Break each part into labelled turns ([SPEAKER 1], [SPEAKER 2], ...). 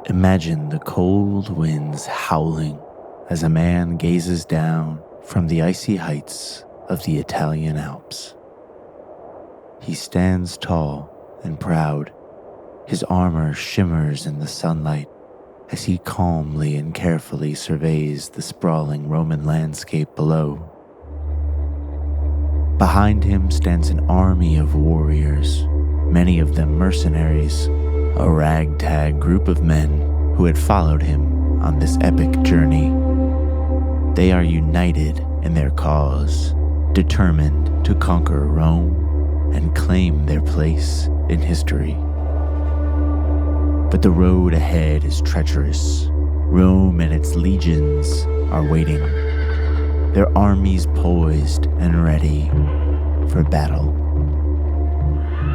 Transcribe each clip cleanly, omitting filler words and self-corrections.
[SPEAKER 1] Imagine the cold winds howling as a man gazes down from the icy heights of the Italian Alps. He stands tall and proud. His armor shimmers in the sunlight as he calmly and carefully surveys the sprawling Roman landscape below. Behind him stands an army of warriors, many of them mercenaries, a ragtag group of men who had followed him on this epic journey. They are united in their cause, determined to conquer Rome and claim their place in history. But the road ahead is treacherous. Rome and its legions are waiting, their armies poised and ready for battle.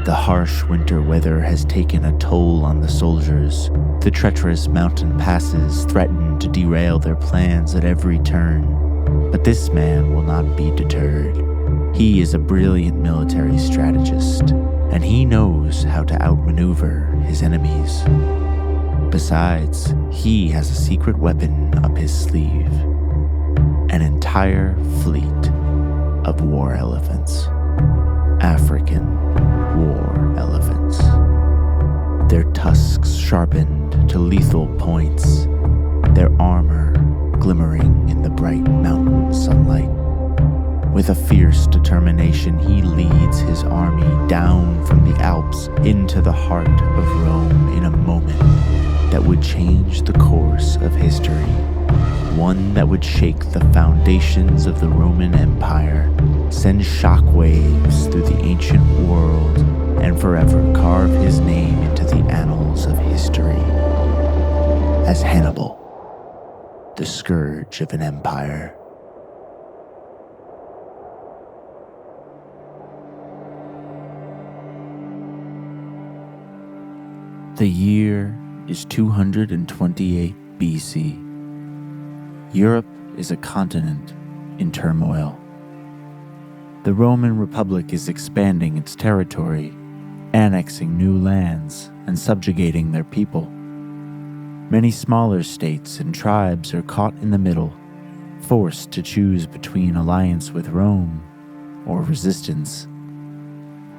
[SPEAKER 1] The harsh winter weather has taken a toll on the soldiers. The treacherous mountain passes threaten to derail their plans at every turn. But this man will not be deterred. He is a brilliant military strategist, and he knows how to outmaneuver his enemies. Besides, he has a secret weapon up his sleeve: an entire fleet of war elephants. African war elephants. Their tusks sharpened to lethal points, their armor glimmering in the bright mountain sunlight. With a fierce determination, he leads his army down from the Alps into the heart of Rome in a moment that would change the course of history, one that would shake the foundations of the Roman Empire, send shockwaves through the ancient world, and forever carve his name into the annals of history as Hannibal, the scourge of an empire. The year is 228 BC. Europe is a continent in turmoil. The Roman Republic is expanding its territory, annexing new lands and subjugating their people. Many smaller states and tribes are caught in the middle, forced to choose between alliance with Rome or resistance.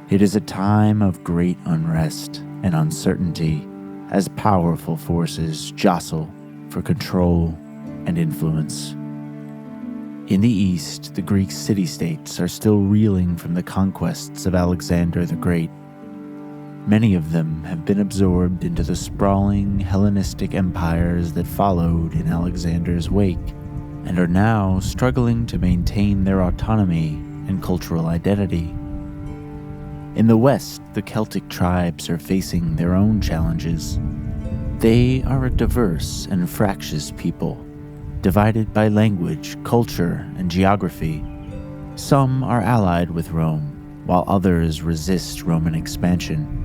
[SPEAKER 1] It is a time of great unrest and uncertainty as powerful forces jostle for control and influence. In the east, the Greek city-states are still reeling from the conquests of Alexander the Great. Many of them have been absorbed into the sprawling Hellenistic empires that followed in Alexander's wake, and are now struggling to maintain their autonomy and cultural identity. In the west, the Celtic tribes are facing their own challenges. They are a diverse and fractious people, divided by language, culture, and geography. Some are allied with Rome, while others resist Roman expansion.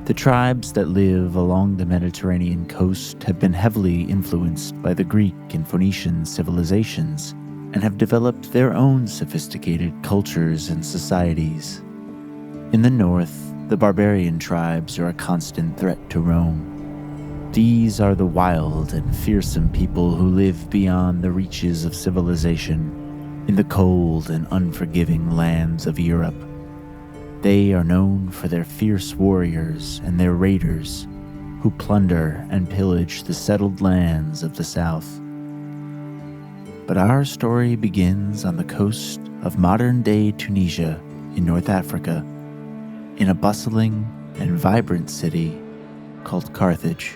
[SPEAKER 1] The tribes that live along the Mediterranean coast have been heavily influenced by the Greek and Phoenician civilizations, and have developed their own sophisticated cultures and societies. In the north, the barbarian tribes are a constant threat to Rome. These are the wild and fearsome people who live beyond the reaches of civilization, in the cold and unforgiving lands of Europe. They are known for their fierce warriors and their raiders, who plunder and pillage the settled lands of the south. But our story begins on the coast of modern-day Tunisia in North Africa, in a bustling and vibrant city called Carthage.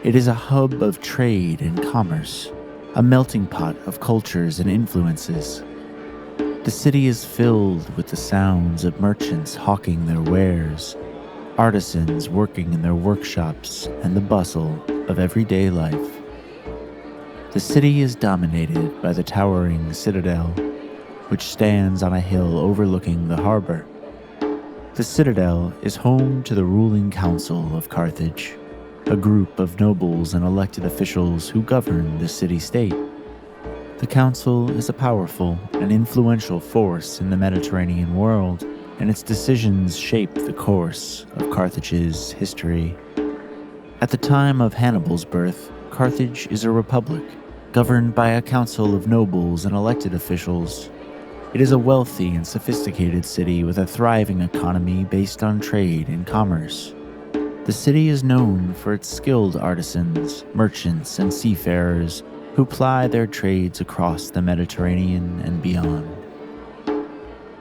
[SPEAKER 1] It is a hub of trade and commerce, a melting pot of cultures and influences. The city is filled with the sounds of merchants hawking their wares, artisans working in their workshops, and the bustle of everyday life. The city is dominated by the towering citadel, which stands on a hill overlooking the harbor. The citadel is home to the ruling council of Carthage, a group of nobles and elected officials who govern the city-state. The council is a powerful and influential force in the Mediterranean world, and its decisions shape the course of Carthage's history. At the time of Hannibal's birth, Carthage is a republic, governed by a council of nobles and elected officials. It is a wealthy and sophisticated city with a thriving economy based on trade and commerce. The city is known for its skilled artisans, merchants, and seafarers who ply their trades across the Mediterranean and beyond.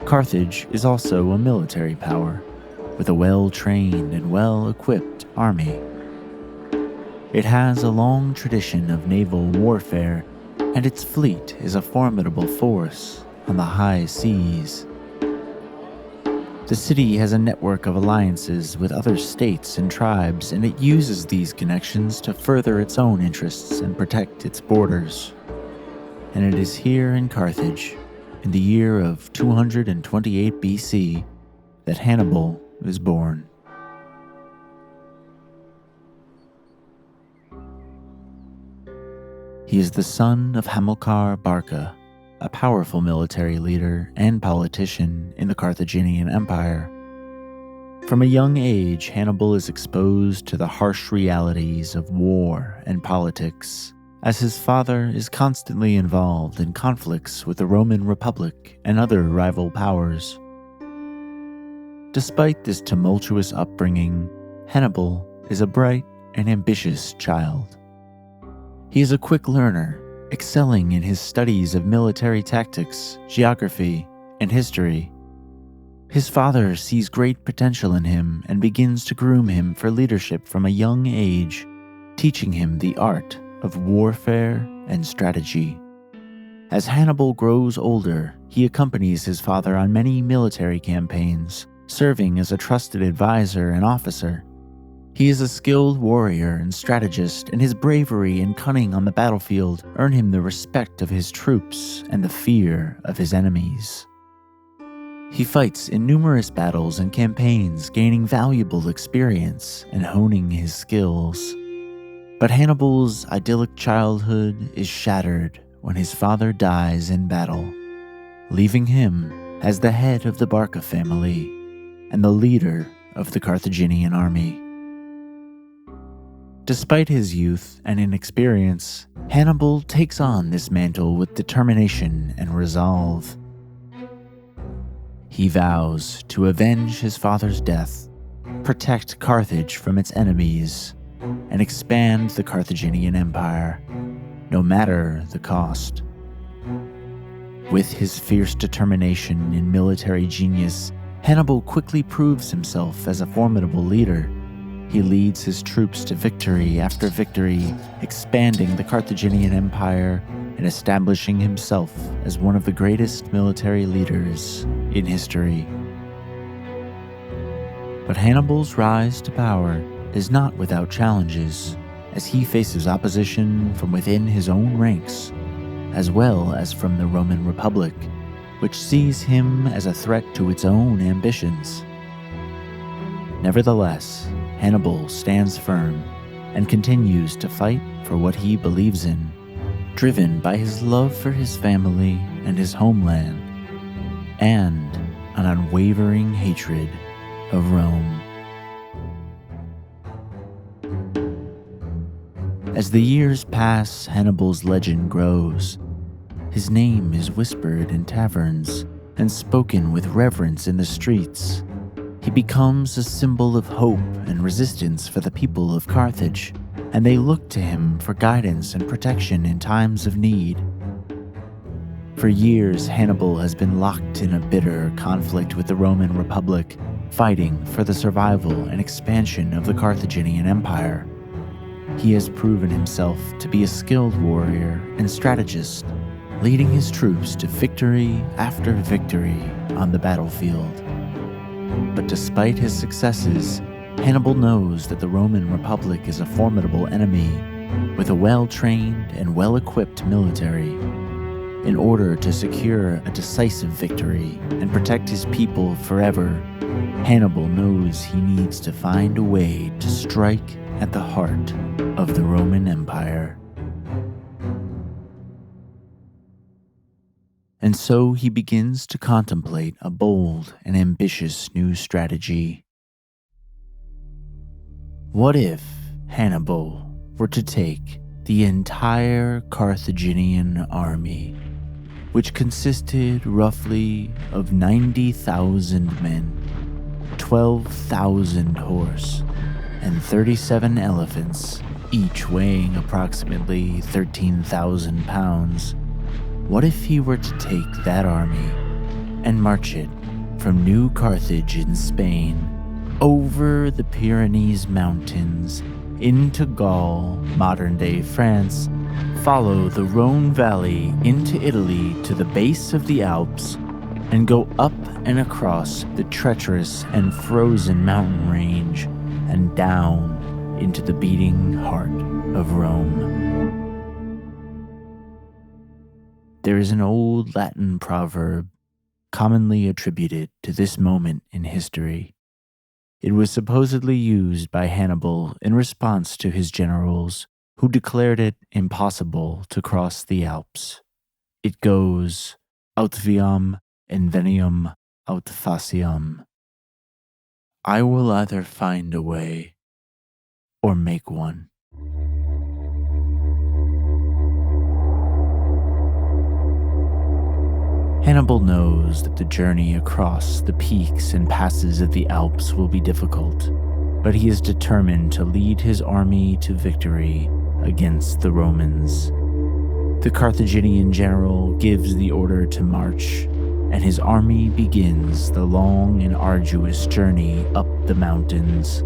[SPEAKER 1] Carthage is also a military power, with a well-trained and well-equipped army. It has a long tradition of naval warfare, and its fleet is a formidable force on the high seas. The city has a network of alliances with other states and tribes, and it uses these connections to further its own interests and protect its borders. And it is here in Carthage, in the year of 228 BC, that Hannibal is born. He is the son of Hamilcar Barca, a powerful military leader and politician in the Carthaginian Empire. From a young age, Hannibal is exposed to the harsh realities of war and politics, as his father is constantly involved in conflicts with the Roman Republic and other rival powers. Despite this tumultuous upbringing, Hannibal is a bright and ambitious child. He is a quick learner, excelling in his studies of military tactics, geography, and history. His father sees great potential in him and begins to groom him for leadership from a young age, teaching him the art of warfare and strategy. As Hannibal grows older, he accompanies his father on many military campaigns, serving as a trusted advisor and officer. He is a skilled warrior and strategist, and his bravery and cunning on the battlefield earn him the respect of his troops and the fear of his enemies. He fights in numerous battles and campaigns, gaining valuable experience and honing his skills. But Hannibal's idyllic childhood is shattered when his father dies in battle, leaving him as the head of the Barca family and the leader of the Carthaginian army. Despite his youth and inexperience, Hannibal takes on this mantle with determination and resolve. He vows to avenge his father's death, protect Carthage from its enemies, and expand the Carthaginian Empire, no matter the cost. With his fierce determination and military genius, Hannibal quickly proves himself as a formidable leader. He leads his troops to victory after victory, expanding the Carthaginian Empire and establishing himself as one of the greatest military leaders in history. But Hannibal's rise to power is not without challenges, as he faces opposition from within his own ranks, as well as from the Roman Republic, which sees him as a threat to its own ambitions. Nevertheless, Hannibal stands firm and continues to fight for what he believes in, driven by his love for his family and his homeland, and an unwavering hatred of Rome. As the years pass, Hannibal's legend grows. His name is whispered in taverns and spoken with reverence in the streets. He becomes a symbol of hope and resistance for the people of Carthage, and they look to him for guidance and protection in times of need. For years, Hannibal has been locked in a bitter conflict with the Roman Republic, fighting for the survival and expansion of the Carthaginian Empire. He has proven himself to be a skilled warrior and strategist, leading his troops to victory after victory on the battlefield. But despite his successes, Hannibal knows that the Roman Republic is a formidable enemy with a well-trained and well-equipped military. In order to secure a decisive victory and protect his people forever, Hannibal knows he needs to find a way to strike at the heart of the Roman Empire. And so he begins to contemplate a bold and ambitious new strategy. What if Hannibal were to take the entire Carthaginian army, which consisted roughly of 90,000 men, 12,000 horse, and 37 elephants, each weighing approximately 13,000 pounds? What if he were to take that army and march it from New Carthage in Spain over the Pyrenees Mountains into Gaul, modern-day France, follow the Rhone Valley into Italy to the base of the Alps, and go up and across the treacherous and frozen mountain range and down into the beating heart of Rome? There is an old Latin proverb commonly attributed to this moment in history. It was supposedly used by Hannibal in response to his generals, who declared it impossible to cross the Alps. It goes, aut viam inveniam aut faciam. I will either find a way or make one. Hannibal knows that the journey across the peaks and passes of the Alps will be difficult, but he is determined to lead his army to victory against the Romans. The Carthaginian general gives the order to march, and his army begins the long and arduous journey up the mountains.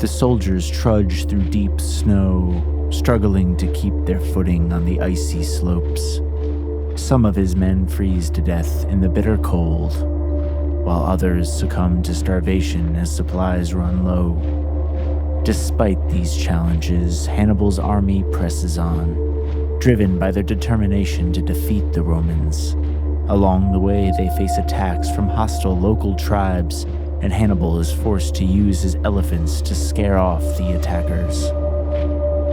[SPEAKER 1] The soldiers trudge through deep snow, struggling to keep their footing on the icy slopes. Some of his men freeze to death in the bitter cold, while others succumb to starvation as supplies run low. Despite these challenges, Hannibal's army presses on, driven by their determination to defeat the Romans. Along the way, they face attacks from hostile local tribes, and Hannibal is forced to use his elephants to scare off the attackers.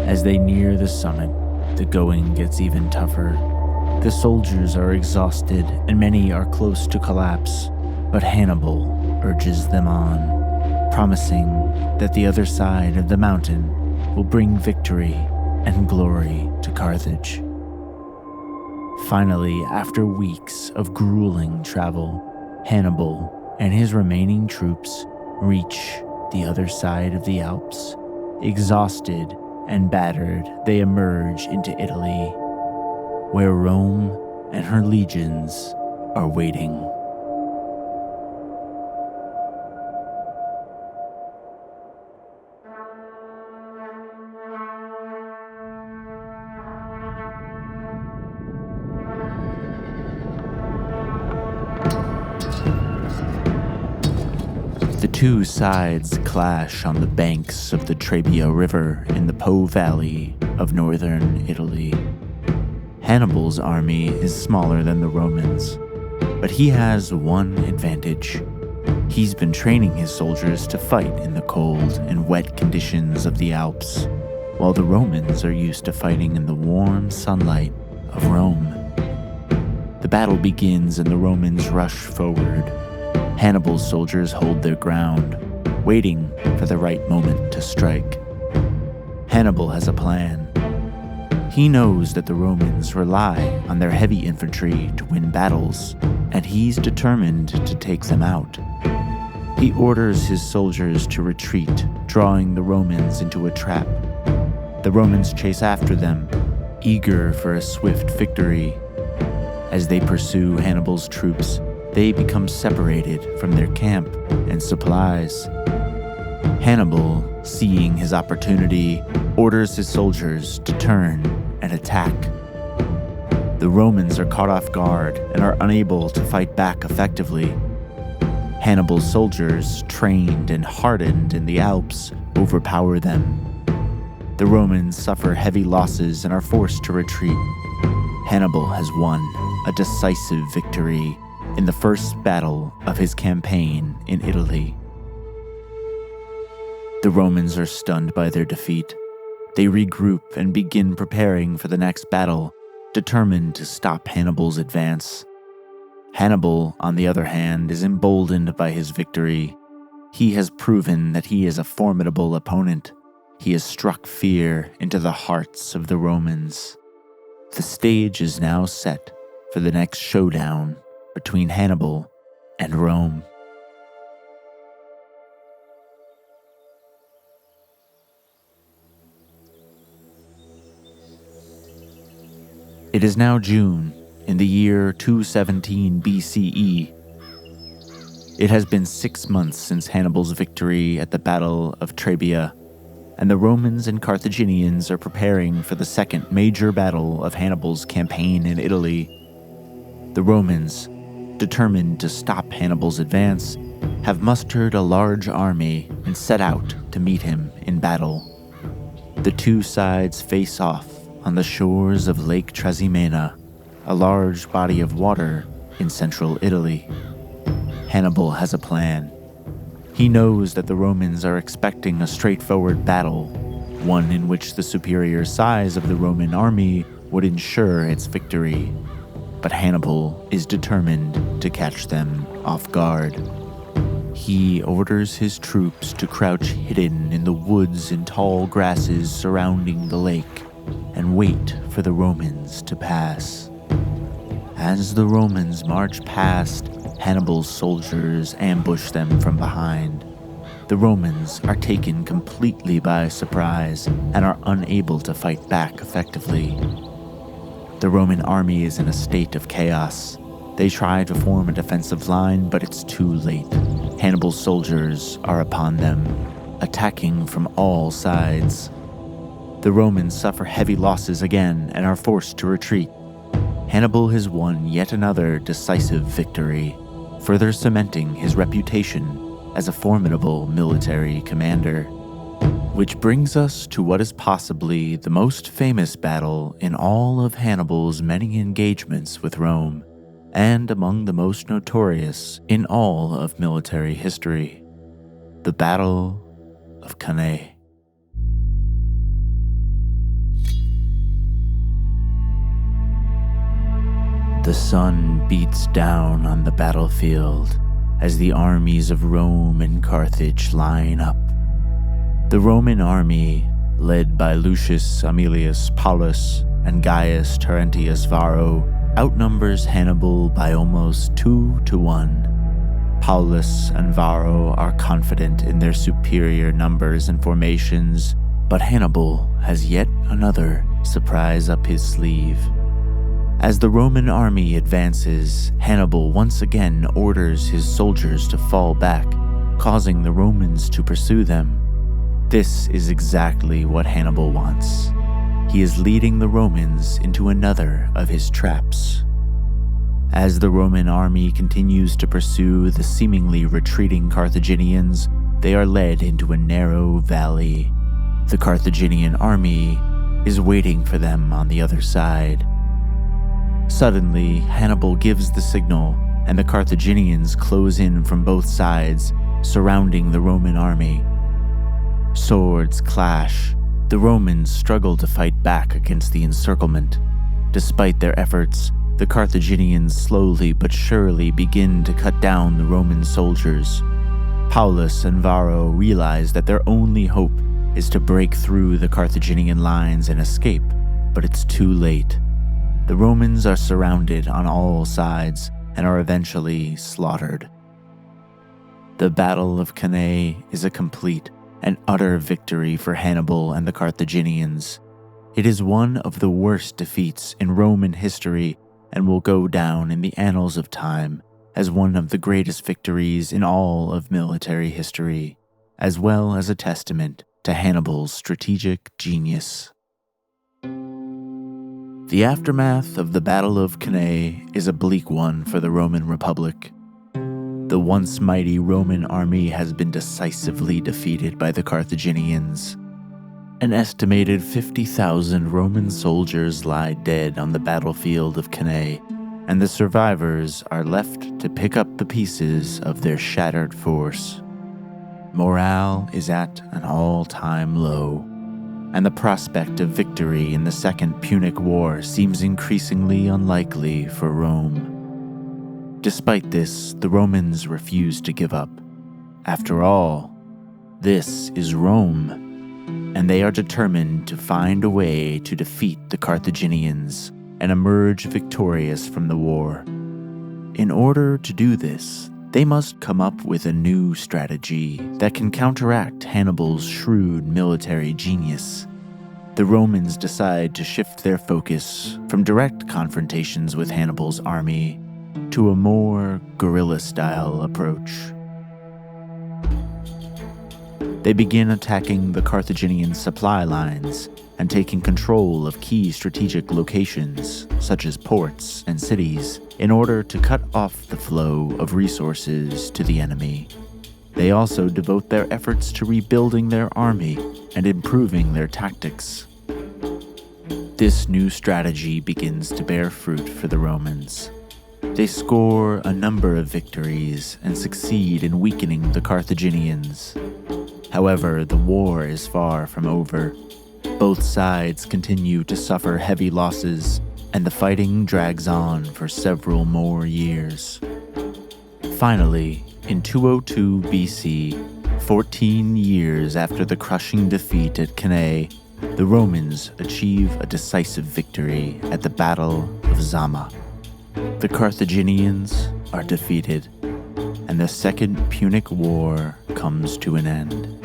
[SPEAKER 1] As they near the summit, the going gets even tougher. The soldiers are exhausted, and many are close to collapse, but Hannibal urges them on, promising that the other side of the mountain will bring victory and glory to Carthage. Finally, after weeks of grueling travel, Hannibal and his remaining troops reach the other side of the Alps. Exhausted and battered, they emerge into Italy, where Rome and her legions are waiting. The two sides clash on the banks of the Trebia River in the Po Valley of northern Italy. Hannibal's army is smaller than the Romans, but he has one advantage. He's been training his soldiers to fight in the cold and wet conditions of the Alps, while the Romans are used to fighting in the warm sunlight of Rome. The battle begins and the Romans rush forward. Hannibal's soldiers hold their ground, waiting for the right moment to strike. Hannibal has a plan. He knows that the Romans rely on their heavy infantry to win battles, and he's determined to take them out. He orders his soldiers to retreat, drawing the Romans into a trap. The Romans chase after them, eager for a swift victory. As they pursue Hannibal's troops, they become separated from their camp and supplies. Hannibal, seeing his opportunity, orders his soldiers to turn and attack. The Romans are caught off guard and are unable to fight back effectively. Hannibal's soldiers, trained and hardened in the Alps, overpower them. The Romans suffer heavy losses and are forced to retreat. Hannibal has won a decisive victory in the first battle of his campaign in Italy. The Romans are stunned by their defeat. They regroup and begin preparing for the next battle, determined to stop Hannibal's advance. Hannibal, on the other hand, is emboldened by his victory. He has proven that he is a formidable opponent. He has struck fear into the hearts of the Romans. The stage is now set for the next showdown between Hannibal and Rome. It is now June in the year 217 BCE. It has been 6 months since Hannibal's victory at the Battle of Trebia, and the Romans and Carthaginians are preparing for the second major battle of Hannibal's campaign in Italy. The Romans, determined to stop Hannibal's advance, have mustered a large army and set out to meet him in battle. The two sides face off on the shores of Lake Trasimena, a large body of water in central Italy. Hannibal has a plan. He knows that the Romans are expecting a straightforward battle, one in which the superior size of the Roman army would ensure its victory. But Hannibal is determined to catch them off guard. He orders his troops to crouch hidden in the woods and tall grasses surrounding the lake and wait for the Romans to pass. As the Romans march past, Hannibal's soldiers ambush them from behind. The Romans are taken completely by surprise and are unable to fight back effectively. The Roman army is in a state of chaos. They try to form a defensive line, but it's too late. Hannibal's soldiers are upon them, attacking from all sides. The Romans suffer heavy losses again and are forced to retreat. Hannibal has won yet another decisive victory, further cementing his reputation as a formidable military commander. Which brings us to what is possibly the most famous battle in all of Hannibal's many engagements with Rome, and among the most notorious in all of military history: the Battle of Cannae. The sun beats down on the battlefield as the armies of Rome and Carthage line up. The Roman army, led by Lucius Aemilius Paulus and Gaius Terentius Varro, outnumbers Hannibal by almost 2-1. Paulus and Varro are confident in their superior numbers and formations, but Hannibal has yet another surprise up his sleeve. As the Roman army advances, Hannibal once again orders his soldiers to fall back, causing the Romans to pursue them. This is exactly what Hannibal wants. He is leading the Romans into another of his traps. As the Roman army continues to pursue the seemingly retreating Carthaginians, they are led into a narrow valley. The Carthaginian army is waiting for them on the other side. Suddenly, Hannibal gives the signal, and the Carthaginians close in from both sides, surrounding the Roman army. Swords clash. The Romans struggle to fight back against the encirclement. Despite their efforts, the Carthaginians slowly but surely begin to cut down the Roman soldiers. Paulus and Varro realize that their only hope is to break through the Carthaginian lines and escape, but it's too late. The Romans are surrounded on all sides and are eventually slaughtered. The Battle of Cannae is a complete and utter victory for Hannibal and the Carthaginians. It is one of the worst defeats in Roman history and will go down in the annals of time as one of the greatest victories in all of military history, as well as a testament to Hannibal's strategic genius. The aftermath of the Battle of Cannae is a bleak one for the Roman Republic. The once mighty Roman army has been decisively defeated by the Carthaginians. An estimated 50,000 Roman soldiers lie dead on the battlefield of Cannae, and the survivors are left to pick up the pieces of their shattered force. Morale is at an all-time low, and the prospect of victory in the Second Punic War seems increasingly unlikely for Rome. Despite this, the Romans refuse to give up. After all, this is Rome, and they are determined to find a way to defeat the Carthaginians and emerge victorious from the war. In order to do this, they must come up with a new strategy that can counteract Hannibal's shrewd military genius. The Romans decide to shift their focus from direct confrontations with Hannibal's army to a more guerrilla-style approach. They begin attacking the Carthaginian supply lines and taking control of key strategic locations, such as ports and cities, in order to cut off the flow of resources to the enemy. They also devote their efforts to rebuilding their army and improving their tactics. This new strategy begins to bear fruit for the Romans. They score a number of victories and succeed in weakening the Carthaginians. However, the war is far from over. Both sides continue to suffer heavy losses, and the fighting drags on for several more years. Finally, in 202 BC, 14 years after the crushing defeat at Cannae, the Romans achieve a decisive victory at the Battle of Zama. The Carthaginians are defeated, and the Second Punic War comes to an end.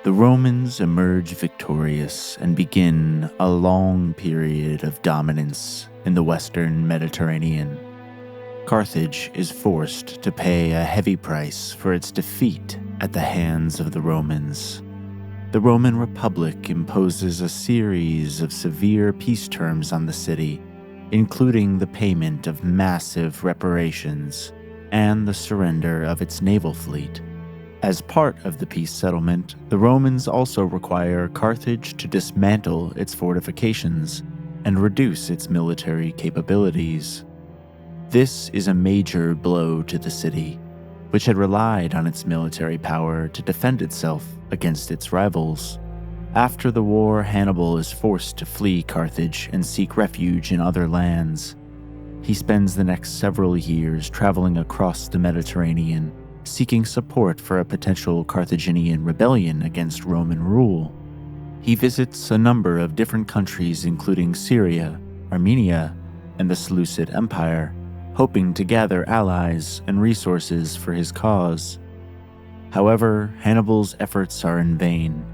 [SPEAKER 1] The Romans emerge victorious and begin a long period of dominance in the Western Mediterranean. Carthage is forced to pay a heavy price for its defeat at the hands of the Romans. The Roman Republic imposes a series of severe peace terms on the city, including the payment of massive reparations and the surrender of its naval fleet. As part of the peace settlement, the Romans also require Carthage to dismantle its fortifications and reduce its military capabilities. This is a major blow to the city, which had relied on its military power to defend itself against its rivals. After the war, Hannibal is forced to flee Carthage and seek refuge in other lands. He spends the next several years traveling across the Mediterranean, seeking support for a potential Carthaginian rebellion against Roman rule. He visits a number of different countries, including Syria, Armenia, and the Seleucid Empire, hoping to gather allies and resources for his cause. However, Hannibal's efforts are in vain.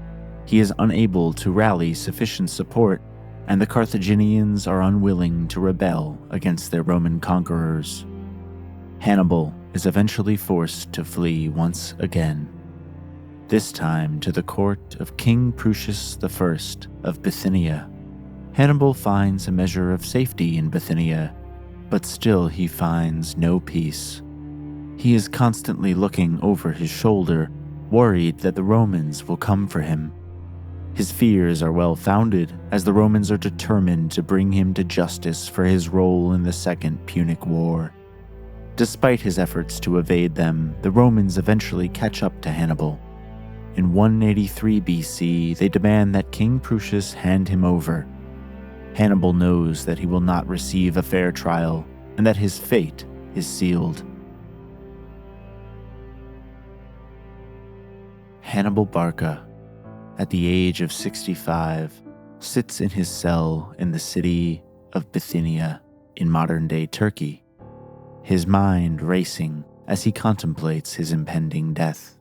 [SPEAKER 1] He is unable to rally sufficient support, and the Carthaginians are unwilling to rebel against their Roman conquerors. Hannibal is eventually forced to flee once again, this time to the court of King Prusius I of Bithynia. Hannibal finds a measure of safety in Bithynia, but still he finds no peace. He is constantly looking over his shoulder, worried that the Romans will come for him. His fears are well-founded, as the Romans are determined to bring him to justice for his role in the Second Punic War. Despite his efforts to evade them, the Romans eventually catch up to Hannibal. In 183 BC, they demand that King Prusius hand him over. Hannibal knows that he will not receive a fair trial and that his fate is sealed. Hannibal Barca, at the age of 65, sits in his cell in the city of Bithynia in modern-day Turkey, his mind racing as he contemplates his impending death.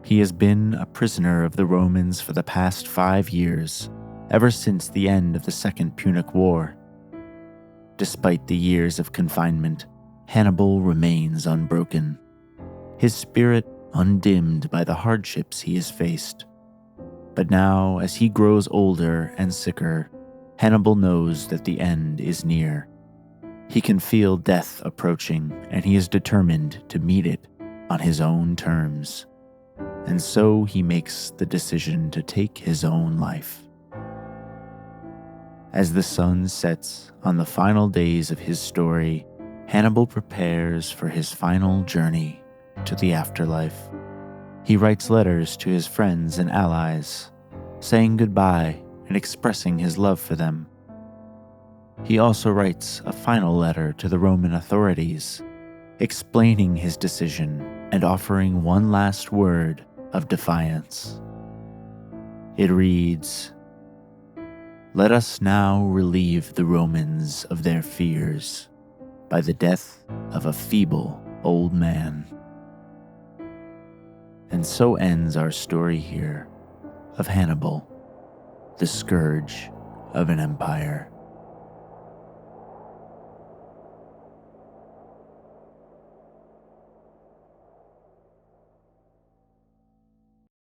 [SPEAKER 1] He has been a prisoner of the Romans for the past 5 years, ever since the end of the Second Punic War. Despite the years of confinement, Hannibal remains unbroken, his spirit undimmed by the hardships he has faced. But now, as he grows older and sicker, Hannibal knows that the end is near. He can feel death approaching, and he is determined to meet it on his own terms. And so he makes the decision to take his own life. As the sun sets on the final days of his story, Hannibal prepares for his final journey to the afterlife. He writes letters to his friends and allies, saying goodbye and expressing his love for them. He also writes a final letter to the Roman authorities, explaining his decision and offering one last word of defiance. It reads, "Let us now relieve the Romans of their fears by the death of a feeble old man." And so ends our story here of Hannibal, the scourge of an empire.